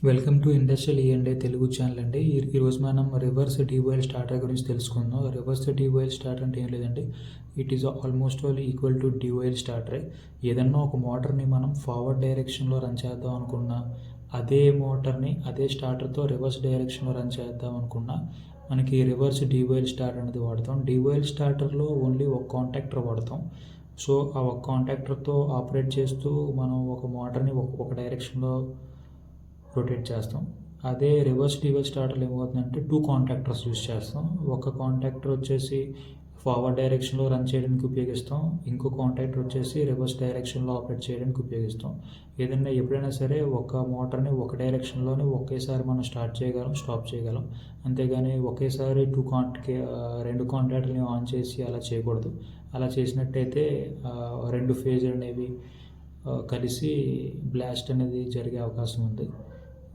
Welcome to industrial ఈఎండే Telugu channel అండి. ఈరోజు మనం రివర్స్ డీబాయిల్ స్టార్టర్ గురించి తెలుసుకుందాం. రివర్స్ డీబాయిల్ స్టార్టర్ అంటే ఏం లేదండి, it is almost all equal to డీబాయిల్ స్టార్టరే. ఏదన్నా ఒక మోటార్ని మనం ఫార్వర్డ్ డైరెక్షన్లో రన్ చేద్దాం అనుకున్నా, అదే మోటార్ని అదే స్టార్టర్తో రివర్స్ డైరెక్షన్లో రన్ చేద్దాం అనుకున్నా మనకి రివర్స్ డీబాయిల్ స్టార్టర్ అనేది వాడతాం. డీబాయిల్ స్టార్టర్లో ఓన్లీ ఒక కాంటాక్టర్ వాడతాం. సో ఆ ఒక కాంటాక్టర్తో ఆపరేట్ చేస్తూ మనం ఒక మోటార్ని ఒక డైరెక్షన్లో రొటేట్ చేస్తాం. అదే రివర్స్ డీబాయిల్ స్టార్టర్లో ఏమవుతుందంటే 2 కాంటాక్టర్స్ యూస్ చేస్తాం. ఒక కాంటాక్టర్ వచ్చేసి ఫార్వర్డ్ డైరెక్షన్లో రన్ చేయడానికి ఉపయోగిస్తాం, ఇంకో కాంటాక్టర్ వచ్చేసి రివర్స్ డైరెక్షన్లో ఆపరేట్ చేయడానికి ఉపయోగిస్తాం. ఏదైనా ఎప్పుడైనా సరే ఒక మోటార్ని ఒక డైరెక్షన్లోనే ఒకేసారి మనం స్టార్ట్ చేయగలం, స్టాప్ చేయగలం. అంతేగాని ఒకేసారి రెండు కాంటాక్టర్ని ఆన్ చేసి అలా చేయకూడదు. అలా చేసినట్టయితే రెండు ఫేజ్లు అనేవి కలిసి బ్లాస్ట్ అనేది జరిగే అవకాశం ఉంది.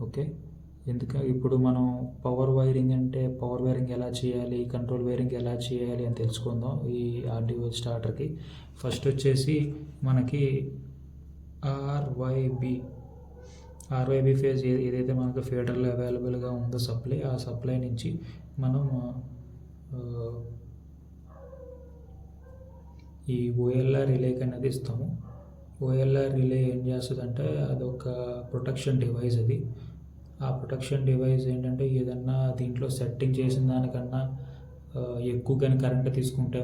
ఓకే, ఇప్పుడు మనం పవర్ వైరింగ్ ఎలా చేయాలి, కంట్రోల్ వైరింగ్ ఎలా చేయాలి అని తెలుసుకుందాం. ఈ ఆర్డిఓ స్టార్టర్కి ఫస్ట్ వచ్చేసి మనకి ఆర్వైబి ఫేజ్ ఏదైతే మనకు ఫీడర్లో అవైలబుల్గా ఉందో ఆ సప్లై నుంచి మనం ఈ ఓఎల్ఆర్ రిలేకి అనేది ఇస్తాము. ఓఎల్ఆర్ రిలే ఏం చేస్తుందంటే అదొక ప్రొటెక్షన్ డివైస్. ఆ ప్రొటెక్షన్ డివైస్ ఏంటంటే ఏదన్నా దీంట్లో సెట్టింగ్ చేసిన దానికన్నా ఎక్కువ కానీ కరెంట్ తీసుకుంటే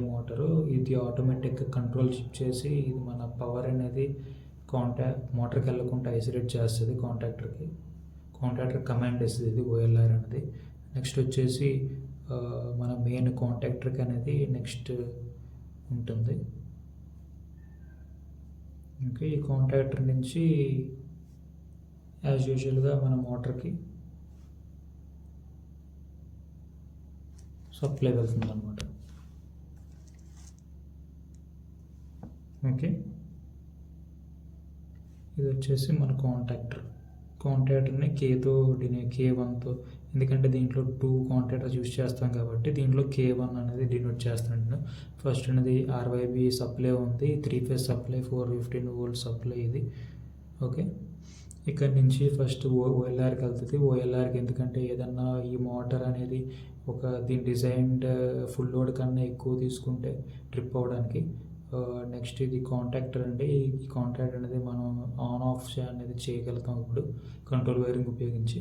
ఇది ఆటోమేటిక్గా కంట్రోల్ షిఫ్ట్ చేసి ఇది మన పవర్ అనేది మోటార్కి వెళ్ళకుండా ఐసోలేట్ చేస్తుంది. కాంటాక్టర్ కమాండ్ ఇస్తుంది ఇది ఓఎల్ఆర్ అనేది. నెక్స్ట్ వచ్చేసి మన మెయిన్ కాంటాక్టర్కి అనేది నెక్స్ట్ ఉంటుంది. ఓకే, ఈ కాంటాక్టర్ నుంచి యాజ్ యూజువల్గా మన మోటార్కి సప్లై వెళ్తుంది అన్నమాట. ఓకే, ఇది వచ్చేసి మన కాంటాక్టర్ని K1తో, ఎందుకంటే దీంట్లో 2 కాంటాక్టర్స్ యూజ్ చేస్తాం కాబట్టి దీంట్లో K1 అనేది డినోట్ చేస్తాను. ఫస్ట్ అనేది ఆర్వైబి సప్లై ఉంది, 3 ఫేజ్ సప్లై, 415 వోల్ట్ సప్లై ఇది. ఓకే, ఇక్కడ నుంచి ఫస్ట్ ఓఎల్ఆర్కి వెళ్తుంది. ఓఎల్ఆర్కి ఎందుకంటే ఏదన్నా ఈ మోటార్ అనేది దీని డిజైన్డ్ ఫుల్ లోడ్ కన్నా ఎక్కువ తీసుకుంటే ట్రిప్ అవ్వడానికి. నెక్స్ట్ ఇది కాంటాక్టర్ అండి. ఈ కాంటాక్టర్ అనేది మనం ఆన్ ఆఫ్ అనేది చేయగలుగుతాం ఇప్పుడు కంట్రోల్ వైరింగ్ ఉపయోగించి.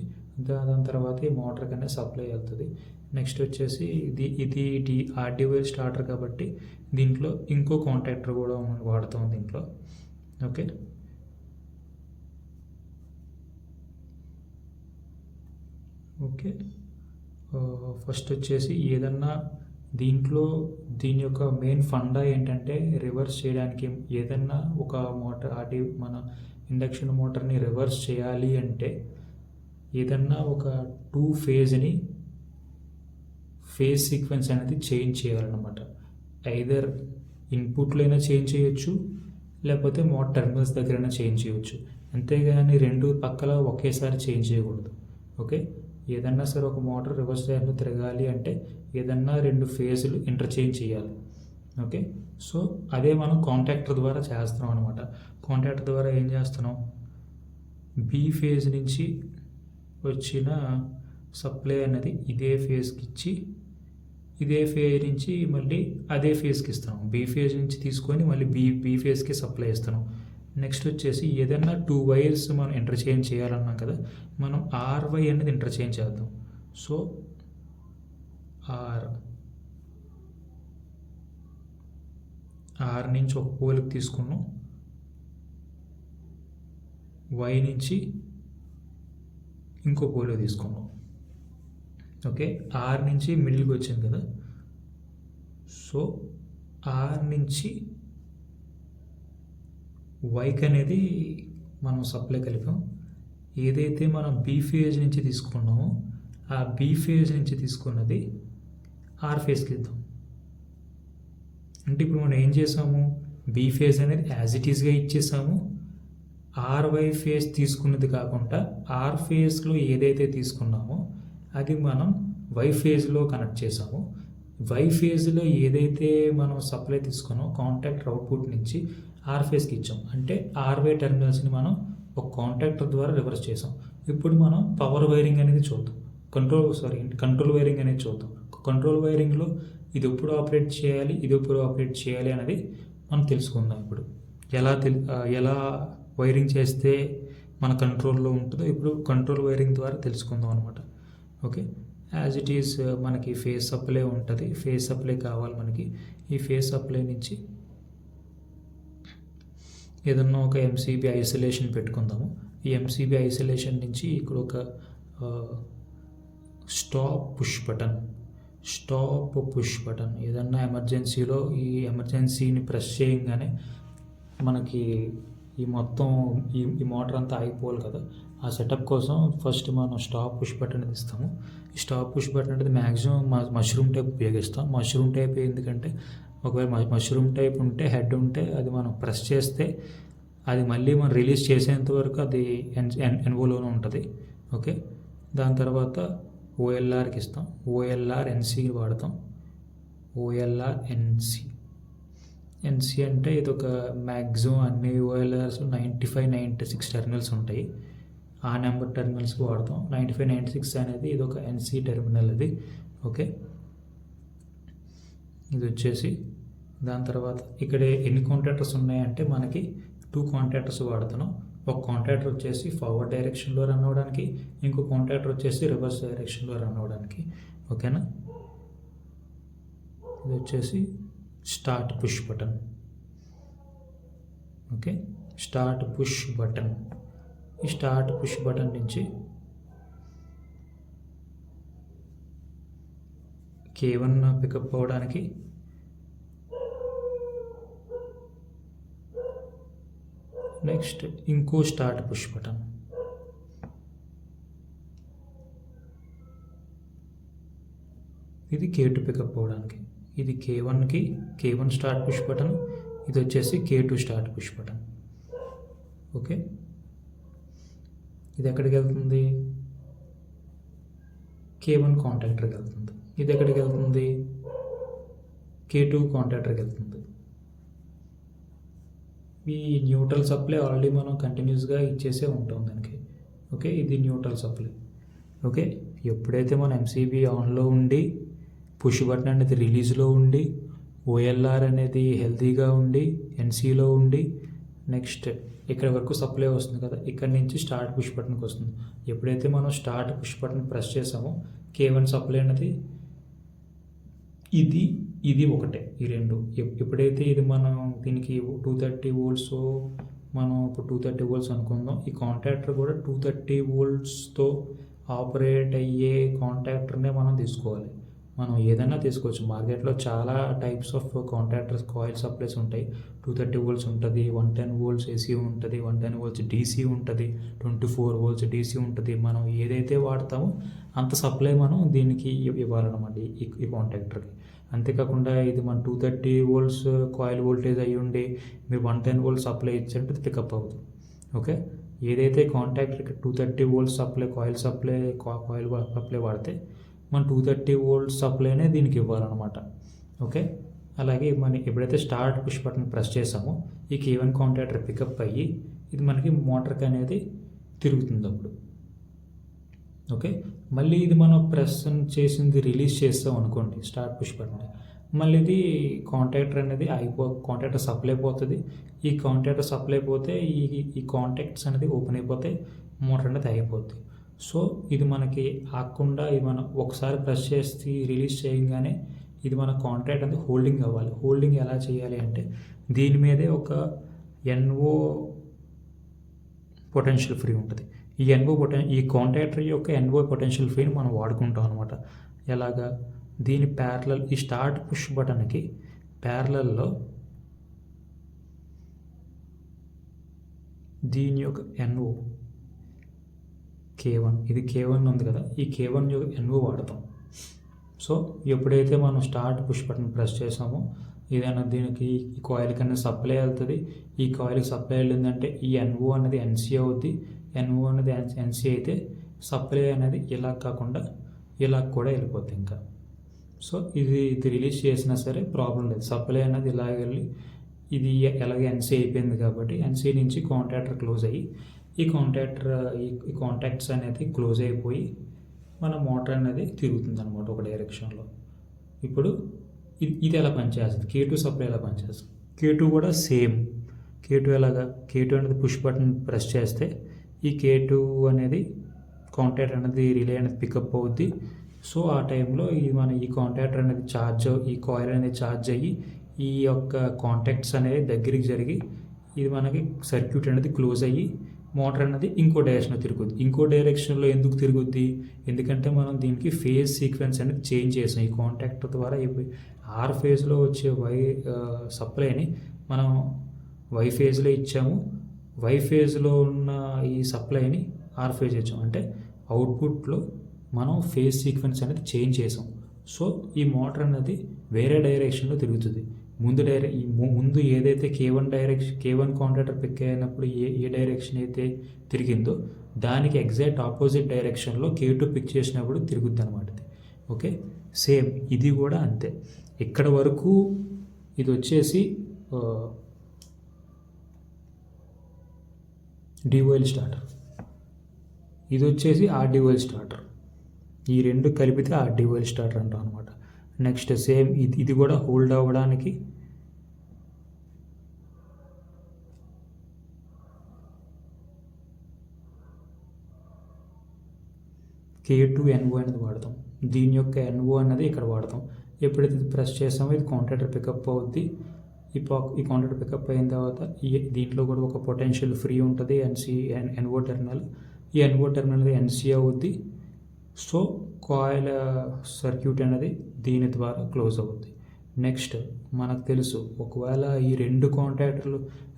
దాని తర్వాత ఈ మోటార్కి అనేది సప్లై వెళ్తుంది. నెక్స్ట్ వచ్చేసి ఇది ఆర్డిఓ స్టార్టర్ కాబట్టి దీంట్లో ఇంకో కాంటాక్టర్ కూడా వాడతాం దీంట్లో. ఓకే, ఫస్ట్ వచ్చేసి ఏదన్నా దీని యొక్క మెయిన్ ఫండా ఏంటంటే రివర్స్ చేయడానికి ఏదన్నా ఒక మోటార్ మన ఇండక్షన్ మోటార్ని రివర్స్ చేయాలి అంటే ఏదన్నా ఒక 2 ఫేజ్ని ఫేజ్ సీక్వెన్స్ అనేది చేంజ్ చేయాలన్నమాట. ఐదర్ ఇన్పుట్లో అయినా చేంజ్ చేయొచ్చు, లేకపోతే మోటార్ టెర్మినల్స్ దగ్గరైనా చేంజ్ చేయొచ్చు. అంతేగాని రెండు పక్కల ఒకేసారి చేంజ్ చేయకూడదు. ఓకే, ఏదన్నా సరే ఒక మోటార్ రివర్స్ డైరెక్షన్లో తిరగాలి అంటే ఏదన్నా 2 ఫేజ్లు ఇంటర్చేంజ్ చేయాలి. ఓకే, సో అదే మనం కాంటాక్టర్ ద్వారా చేస్తున్నాం అనమాట. కాంటాక్టర్ ద్వారా ఏం చేస్తున్నాం, బి ఫేజ్ నుంచి వచ్చిన సప్లై అనేది ఇదే ఫేజ్కి ఇచ్చి ఇదే ఫేజ్ నుంచి మళ్ళీ అదే ఫేజ్కి ఇస్తున్నాం. బి ఫేజ్ నుంచి తీసుకొని మళ్ళీ బి ఫేజ్కి సప్లై ఇస్తున్నాం. నెక్స్ట్ వచ్చేసి ఏదైనా 2 వైర్స్ మనం ఇంటర్చేంజ్ చేయాలన్నాం కదా, మనం ఆర్వై అనేది ఇంటర్చేంజ్ చేద్దాం. సో ఆర్ నుంచి ఒక పోల్కి తీసుకున్నాం, వై నుంచి ఇంకో పోల్ తీసుకున్నాం. ఓకే, ఆర్ నుంచి మిడిల్కి వచ్చింది కదా, సో ఆర్ నుంచి వైక్ అనేది మనం సప్లై కలిపాం. ఏదైతే మనం బి ఫేజ్ నుంచి తీసుకున్నామో ఆ బి ఫేజ్ నుంచి తీసుకున్నది ఆర్ ఫేజ్కి ఇద్దాం. అంటే ఇప్పుడు మనం ఏం చేసాము, బి ఫేజ్ అనేది యాజ్ ఇట్ ఈస్గా ఇచ్చేసాము. ఆర్వై ఫేజ్ తీసుకున్నది కాకుండా ఆర్ ఫేజ్లో ఏదైతే తీసుకున్నామో అది మనం వై ఫేజ్లో కనెక్ట్ చేసాము. వై ఫేజ్లో ఏదైతే మనం సప్లై తీసుకున్నామో కాంటాక్టర్ అవుట్పుట్ నుంచి ఆర్ ఫేజ్కి ఇచ్చాం. అంటే ఆర్వై టెర్మినల్స్ని మనం ఒక కాంటాక్టర్ ద్వారా రివర్స్ చేసాం. ఇప్పుడు మనం పవర్ వైరింగ్ అనేది చూద్దాం. కంట్రోల్ వైరింగ్ అనేది చూద్దాం. కంట్రోల్ వైరింగ్లో ఇది ఎప్పుడు ఆపరేట్ చేయాలి, ఇది ఎప్పుడు ఆపరేట్ చేయాలి అనేది మనం తెలుసుకుందాం. ఇప్పుడు ఎలా వైరింగ్ చేస్తే మన కంట్రోల్లో ఉంటుందో ఇప్పుడు కంట్రోల్ వైరింగ్ ద్వారా తెలుసుకుందాం అనమాట. ఓకే, యాజ్ ఇట్ ఈస్ మనకి ఫేస్ సప్లై ఉంటుంది. ఫేస్ సప్లై కావాలి మనకి. ఈ ఫేస్ సప్లై నుంచి ఏదన్నా ఒక ఎంసీబీ ఐసోలేషన్ పెట్టుకుందాము. ఈ ఎంసీబీ ఐసోలేషన్ నుంచి ఇక్కడ ఒక స్టాప్ పుష్ బటన్ ఏదన్నా ఎమర్జెన్సీలో ఈ ఎమర్జెన్సీని ప్రెస్ చేయగానే మనకి ఈ మొత్తం ఈ మోటార్ అంతా ఆగిపోవాలి కదా. ఆ సెటప్ కోసం ఫస్ట్ మనం స్టాప్ పుష్ బటన్ అనేది ఇస్తాము. ఈ స్టాప్ పుష్ బటన్ అనేది మ్యాక్సిమం మష్రూమ్ టైప్ ఉపయోగిస్తాం. మష్రూమ్ టైప్ ఎందుకంటే ఒకవేళ మష్రూమ్ టైప్ ఉంటే హెడ్ ఉంటే అది మనం ప్రెస్ చేస్తే అది మళ్ళీ మనం రిలీజ్ చేసేంత వరకు అది ఎన్వోలోనే ఉంటుంది. ఓకే, దాని తర్వాత ఓఎల్ఆర్కి ఇస్తాం. ఓఎల్ఆర్ ఎన్సీ వాడతాం. ఓఎల్ఆర్ ఎన్సీ అంటే ఇది ఒక మ్యాక్సిమం అన్ని ఓఎల్ఆర్స్ 95-96 టెర్మినల్స్ ఉంటాయి. ఆ నెంబర్ టెర్మినల్స్కి వాడతాం. 95-96 అనేది ఇది ఒక ఎన్సీ టెర్మినల్ అది. ఓకే, ఇది వచ్చేసి దాని తర్వాత ఇక్కడ ఎన్ని కాంటాక్టర్స్ ఉన్నాయంటే మనకి 2 కాంటాక్టర్స్ వాడుతున్నాం. ఒక కాంటాక్టర్ వచ్చేసి ఫార్వర్డ్ డైరెక్షన్లో రన్ అవ్వడానికి, ఇంకో కాంటాక్టర్ వచ్చేసి రివర్స్ డైరెక్షన్లో రన్ అవ్వడానికి. ఓకేనా, ఇది వచ్చేసి start push button. Okay, start push button. ఈ స్టార్ట్ పుష్ బటన్ నుంచి K1 పికప్ అవ్వడానికి నెక్స్ట్ ఇంకో స్టార్ట్ పుష్ బటన్. ఇది K2 పికప్ అవ్వడానికి. ఇది K1 స్టార్ట్ పుష్ బటన్. ఇది వచ్చేసి K2 start push button. Okay, ఇది ఎక్కడికి వెళ్తుంది? K1 కాంటాక్టర్కి వెళ్తుంది. ఇది ఎక్కడికి వెళ్తుంది? K2 కాంటాక్టర్కి వెళ్తుంది. ఈ న్యూట్రల్ సప్లై ఆల్రెడీ మనం కంటిన్యూస్గా ఇచ్చేసే ఉంటాం దానికి. ఓకే, ఇది న్యూట్రల్ సప్లై. ఓకే, ఎప్పుడైతే మన ఎంసీబీ ఆన్లో ఉండి పుష్ బటన్ అనేది రిలీజ్లో ఉండి ఓఎల్ఆర్ అనేది హెల్తీగా ఉండి ఎన్సీలో ఉండి నెక్స్ట్ ఇక్కడ వరకు సప్లై వస్తుంది కదా, ఇక్కడ నుంచి స్టార్ట్ పుష్ బటన్కి వస్తుంది. ఎప్పుడైతే మనం స్టార్ట్ పుష్ బటన్ ప్రెస్ చేసామో K1 సప్లై అనేది ఇది ఒకటే, ఈ రెండు. ఎప్పుడైతే ఇది మనం దీనికి 230 వోల్ట్స్ మనం ఇప్పుడు 230 వోల్ట్స్ అనుకుందాం. ఈ కాంటాక్టర్ కూడా 230 వోల్ట్స్తో ఆపరేట్ అయ్యే కాంటాక్టర్నే మనం తీసుకోవాలి. మనం ఏదైనా తీసుకోవచ్చు. మార్కెట్లో చాలా types of contractors coil supplies ఉంటాయి. 230 వోల్ట్స్ ఉంటుంది, 110 వోల్ట్స్ ఏసీ ఉంటుంది, 110 వోల్ట్స్ డీసీ ఉంటుంది, 24 వోల్ట్స్ డీసీ ఉంటుంది. మనం ఏదైతే వాడతామో అంత సప్లై మనం దీనికి ఇవ్వాలన్నమాట ఈ కాంటాక్టర్కి. అంతేకాకుండా ఇది మన 230 వోల్ట్స్ కాయిల్ వోల్టేజ్ అయ్యి ఉండి మీరు 110 వోల్ట్స్ సప్లై ఇచ్చారంటే అది పికప్ అవుతుంది. ఓకే, ఏదైతే కాంటాక్టర్కి 230 వోల్ట్స్ సప్లై కాయిల్ సప్లై వాడితే మనం 230 వోల్ట్స్ సప్లైనే దీనికి ఇవ్వాలన్నమాట. ఓకే, అలాగే మనం ఎప్పుడైతే స్టార్ట్ పుష్ బటన్ ప్రెస్ చేసామో ఈ K1 కాంటాక్టర్ పికప్ అయ్యి ఇది మనకి మోటార్కి అనేది తిరుగుతుంది అప్పుడు. ఓకే, మళ్ళీ ఇది మనం ప్రెస్ చేసింది రిలీజ్ చేస్తాం అనుకోండి స్టార్ట్ పుష్ బటన్, మళ్ళీ ఇది కాంటాక్టర్ అనేది కాంటాక్టర్ సప్లై పోతుంది. ఈ కాంటాక్టర్ సప్లై పోతే ఈ కాంటాక్ట్స్ అనేది ఓపెన్ అయిపోతే మోటార్ అనేది అయిపోద్ది. సో ఇది మనకి ఆగకుండా ఇది మనం ఒకసారి ప్రెస్ చేసి రిలీజ్ చేయగానే ఇది మన కాంటాక్ట్ అనేది హోల్డింగ్ అవ్వాలి. హోల్డింగ్ ఎలా చేయాలి అంటే దీని మీదే ఒక NO పొటెన్షియల్ ఫ్రీ ఉంటుంది. ఈ కాంటాక్టర్ యొక్క NO పొటెన్షియల్ ఫ్రీని మనం వాడుకుంటాం అనమాట. ఎలాగా? దీని ప్యారలల్ ఈ స్టార్ట్ పుష్ బటన్కి ప్యారలల్లో దీని యొక్క NO K1 ఇది K1 ఉంది కదా, ఈ K1 యొక్క NO వాడతాం. సో ఎప్పుడైతే మనం స్టార్ట్ పుష్ బటన్ ప్రెస్ చేసామో ఏదైనా దీనికి ఈ కాయిల్కి అనేది సప్లై వెళ్తుంది. ఈ కాయిల్కి సప్లై వెళ్ళిందంటే ఈ NO అనేది NC అవుద్ది. NO అనేది NC అయితే సప్లై అనేది ఇలా కాకుండా ఇలా కూడా వెళ్ళిపోద్ది ఇంకా. సో ఇది రిలీజ్ చేసినా సరే ప్రాబ్లం లేదు. సప్లై అనేది ఇలా వెళ్ళి ఇది ఎలాగే NC అయిపోయింది కాబట్టి NC నుంచి కాంటాక్టర్ క్లోజ్ అయ్యి ఈ కాంటాక్ట్స్ అనేది క్లోజ్ అయిపోయి మన మోటార్ అనేది తిరుగుతుంది అనమాట ఒక డైరెక్షన్లో. ఇప్పుడు ఇది ఎలా పనిచేస్తుంది, K2 సప్లై ఎలా పనిచేస్తుంది? K2 కూడా సేమ్. K2 ఎలాగా, K2 అనేది పుష్ బటన్ ప్రెస్ చేస్తే ఈ K2 అనేది కాంటాక్ట్ అనేది రిలే అనేది పికప్ అవుద్ది. సో ఆ టైంలో ఈ కాంటాక్టర్ అనేది ఈ కాయిల్ అనేది ఛార్జ్ అయ్యి ఈ యొక్క కాంటాక్ట్స్ అనేవి దగ్గరికి జరిగి ఇది మనకి సర్క్యూట్ అనేది క్లోజ్ అయ్యి మోటార్ అనేది ఇంకో డైరెక్షన్లో తిరుగుద్ది. ఇంకో డైరెక్షన్లో ఎందుకు తిరుగుద్ది? ఎందుకంటే మనం దీనికి ఫేజ్ సీక్వెన్స్ అనేది చేంజ్ చేసాం. ఈ కాంటాక్టర్ ద్వారా ఆర్ ఫేజ్లో వచ్చే సప్లైని మనం వై ఫేజ్లో ఇచ్చాము. వై ఫేజ్లో ఉన్న ఈ సప్లైని ఆర్ ఫేజ్ ఇచ్చాము. అంటే అవుట్పుట్లో మనం ఫేజ్ సీక్వెన్స్ అనేది చేంజ్ చేసాం. సో ఈ మోటార్ అనేది వేరే డైరెక్షన్లో తిరుగుతుంది. ముందు ఏదైతే K1 కాంటాక్టర్ పిక్ అయినప్పుడు ఏ డైరెక్షన్ అయితే తిరిగిందో దానికి ఎగ్జాక్ట్ ఆపోజిట్ డైరెక్షన్లో K2 పిక్ చేసినప్పుడు తిరుగుద్ది అనమాట. ఓకే, సేమ్ ఇది కూడా అంతే. ఇక్కడ వరకు ఇది వచ్చేసి డివైల్ స్టార్టర్, ఇది వచ్చేసి ఆర్ డివైల్ స్టార్టర్. ఈ రెండు కలిపితే ఆర్ డివైల్ స్టార్టర్ అంటాం అనమాట. నెక్స్ట్ సేమ్ ఇది కూడా హోల్డ్ అవ్వడానికి K2 NO అనేది వాడతాం. దీని యొక్క NO అనేది ఇక్కడ వాడతాం. ఎప్పుడైతే ఇది ప్రెస్ చేసామో ఇది కాంటాక్టర్ పికప్ అవుద్ది. ఈ కాంటాక్టర్ పికప్ అయిన తర్వాత దీంట్లో కూడా ఒక పొటెన్షియల్ ఫ్రీ ఉంటుంది, NO టెర్మినల్. ఈ NO టెర్మినల్ అనేది NC అవుద్ది. సో కాయిల్ సర్క్యూట్ అనేది దీని ద్వారా క్లోజ్ అవుద్ది. నెక్స్ట్ మనకు తెలుసు, ఒకవేళ ఈ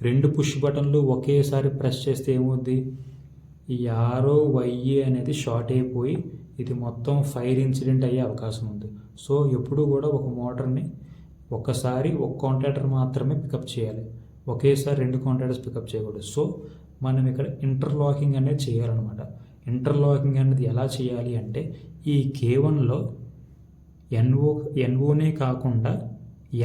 రెండు పుష్ బటన్లు ఒకేసారి ప్రెస్ చేస్తే ఏమవుద్ది, ఈ ROY అనేది షార్ట్ అయిపోయి ఇది మొత్తం ఫైర్ ఇన్సిడెంట్ అయ్యే అవకాశం ఉంది. సో ఎప్పుడు కూడా ఒక మోటార్ని ఒక కాంటాక్టర్ మాత్రమే పికప్ చేయాలి, ఒకేసారి రెండు కాంటాక్టర్స్ పికప్ చేయకూడదు. సో మనం ఇక్కడ ఇంటర్లాకింగ్ అనేది చేయాలన్నమాట. ఇంటర్లాకింగ్ అనేది ఎలా చేయాలి అంటే ఈ K1లో NOనే కాకుండా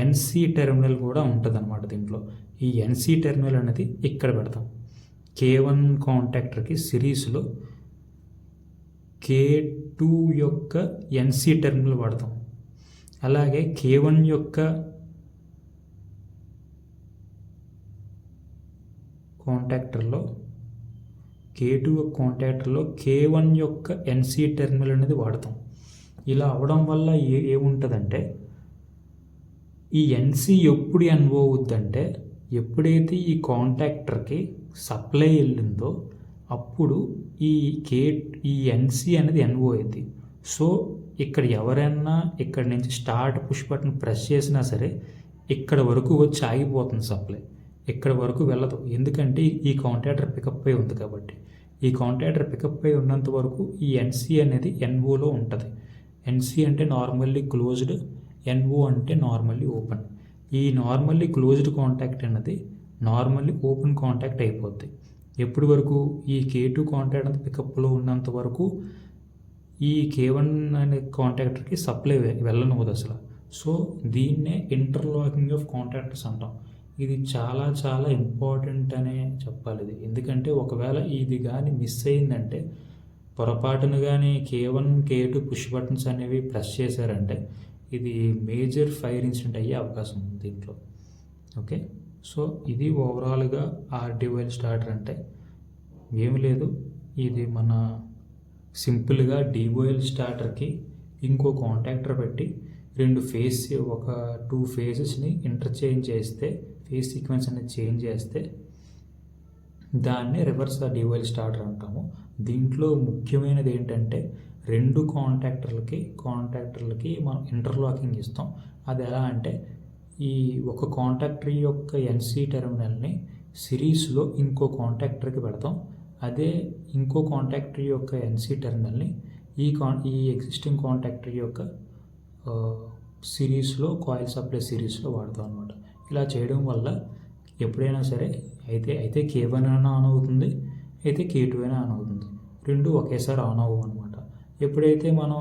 NC టెర్మినల్ కూడా ఉంటుంది అనమాట. దీంట్లో ఈ NC టెర్మినల్ అనేది ఇక్కడ పెడతాం. K1 కాంటాక్టర్కి సిరీస్లో K2 యొక్క NC టెర్మినల్ వాడతాం. అలాగే K1 యొక్క కాంటాక్టర్లో K2 కాంటాక్టర్లో K1 యొక్క NC టెర్మినల్ అనేది వాడతాం. ఇలా అవడం వల్ల ఏముంటుందంటే ఈ NC ఎప్పుడు NO అవుద్దంటే ఎప్పుడైతే ఈ కాంటాక్టర్కి సప్లై వెళ్ళిందో అప్పుడు ఈ NC అనేది NO అయింది. సో ఇక్కడ ఎవరైనా ఇక్కడ నుంచి స్టార్ట్ పుష్ బటన్ ప్రెస్ చేసినా సరే ఇక్కడ వరకు వచ్చి ఆగిపోతుంది సప్లై, ఇక్కడ వరకు వెళ్ళదు. ఎందుకంటే ఈ కాంటాక్టర్ పికప్ అయి ఉంది కాబట్టి. ఈ కాంటాక్టర్ పికప్ అయి ఉన్నంత వరకు ఈ NC అనేది NOలో ఉంటుంది. NC అంటే నార్మల్లీ క్లోజ్డ్, NO అంటే నార్మల్లీ ఓపెన్. ఈ నార్మల్లీ క్లోజ్డ్ కాంటాక్ట్ అనేది నార్మల్లీ ఓపెన్ కాంటాక్ట్ అయిపోద్ది. ఎప్పటి వరకు ఈ K2 కాంటాక్ట్ అనేది పికప్లో ఉన్నంత వరకు ఈ K1 అనే కాంటాక్టర్కి సప్లై వెళ్ళనివ్వదు అసలు. సో దీన్నే ఇంటర్లాకింగ్ ఆఫ్ కాంటాక్టర్స్ అంటాం. ఇది చాలా చాలా ఇంపార్టెంట్ అనే చెప్పాలి ఇది. ఎందుకంటే ఒకవేళ ఇది కానీ మిస్ అయిందంటే, పొరపాటును కానీ K1 K2 పుష్ బటన్స్ అనేవి ప్రెస్ చేశారంటే ఇది మేజర్ ఫైర్ ఇన్సిడెంట్ అయ్యే అవకాశం ఉంది దీంట్లో. ఓకే, సో ఇది ఓవరాల్గా ఆర్ డివైల్ స్టార్టర్ అంటే ఏమి లేదు. ఇది మన సింపుల్గా డివైల్ స్టార్టర్కి ఇంకో కాంటాక్టర్ పెట్టి ఒక 2 ఫేజెస్ని ఇంటర్చేంజ్ చేస్తే, ఫేజ్ సీక్వెన్స్ అనేది చేంజ్ చేస్తే దాన్ని రివర్స్ డివైల్ స్టార్టర్ అంటాము. దీంట్లో ముఖ్యమైనది ఏంటంటే రెండు కాంటాక్టర్లకి మనం ఇంటర్లాకింగ్ ఇస్తాం. అది ఎలా అంటే ఈ ఒక కాంటాక్టర్ యొక్క NC టెర్మినల్ని సిరీస్లో ఇంకో కాంటాక్టర్కి పెడతాం. అదే ఇంకో కాంటాక్టర్ యొక్క NC టెర్మినల్ని ఈ ఎగ్జిస్టింగ్ కాంటాక్టర్ యొక్క సిరీస్లో కాయిల్ సప్లై సిరీస్లో వాడతాం అనమాట. ఇలా చేయడం వల్ల ఎప్పుడైనా సరే అయితే K1 అయినా ఆన్ అవుతుంది, అయితే K2 అయినా ఆన్ అవుతుంది. రెండు ఒకేసారి ఆన్ అవ్వవు అనమాట. ఎప్పుడైతే మనం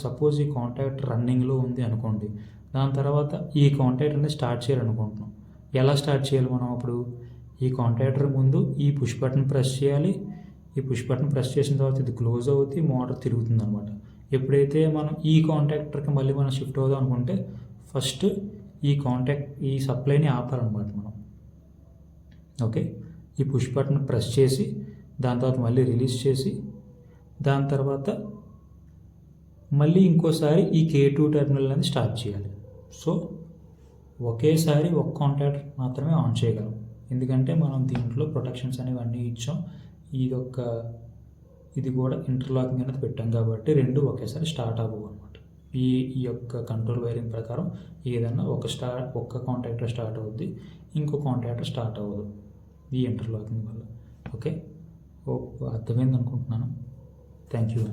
సపోజ్ ఈ కాంటాక్ట్ రన్నింగ్లో ఉంది అనుకోండి, దాని తర్వాత ఈ కాంటాక్ట్ అనేది స్టార్ట్ చేయాలనుకుంటున్నాం. ఎలా స్టార్ట్ చేయాలి మనం? అప్పుడు ఈ కాంటాక్టర్ ముందు ఈ పుష్ బటన్ ప్రెస్ చేయాలి. ఈ పుష్ బటన్ ప్రెస్ చేసిన తర్వాత ఇది క్లోజ్ అవుతుంది, మోటార్ తిరుగుతుంది అనమాట. ఎప్పుడైతే మనం ఈ కాంటాక్టర్కి మళ్ళీ మనం షిఫ్ట్ అవుదాం అనుకుంటే ఫస్ట్ ఈ సప్లైని ఆపాలన్నమాట మనం. ఓకే, ఈ పుష్ బటన్ ప్రెస్ చేసి దాని తర్వాత మళ్ళీ రిలీజ్ చేసి దాని తర్వాత మళ్ళీ ఇంకోసారి ఈ K2 టెర్మినల్ అనేది స్టార్ట్ చేయాలి. సో ఒకేసారి ఒక కాంటాక్టర్ మాత్రమే ఆన్ చేయగలం, ఎందుకంటే మనం దీంట్లో ప్రొటెక్షన్స్ అనేవి అన్నీ ఇచ్చాం. ఇది కూడా ఇంటర్లాకింగ్ అనేది పెట్టాం కాబట్టి రెండు ఒకేసారి స్టార్ట్ అవ్వవు అనమాట. ఈ యొక్క కంట్రోల్ వైరింగ్ ప్రకారం ఏదన్నా ఒక్క కాంటాక్టర్ స్టార్ట్ అవుద్ది, ఇంకో కాంటాక్టర్ స్టార్ట్ అవ్వదు ఈ ఇంటర్లాకింగ్ వల్ల. ఓకే, అర్థమైంది అనుకుంటున్నాను. Thank you.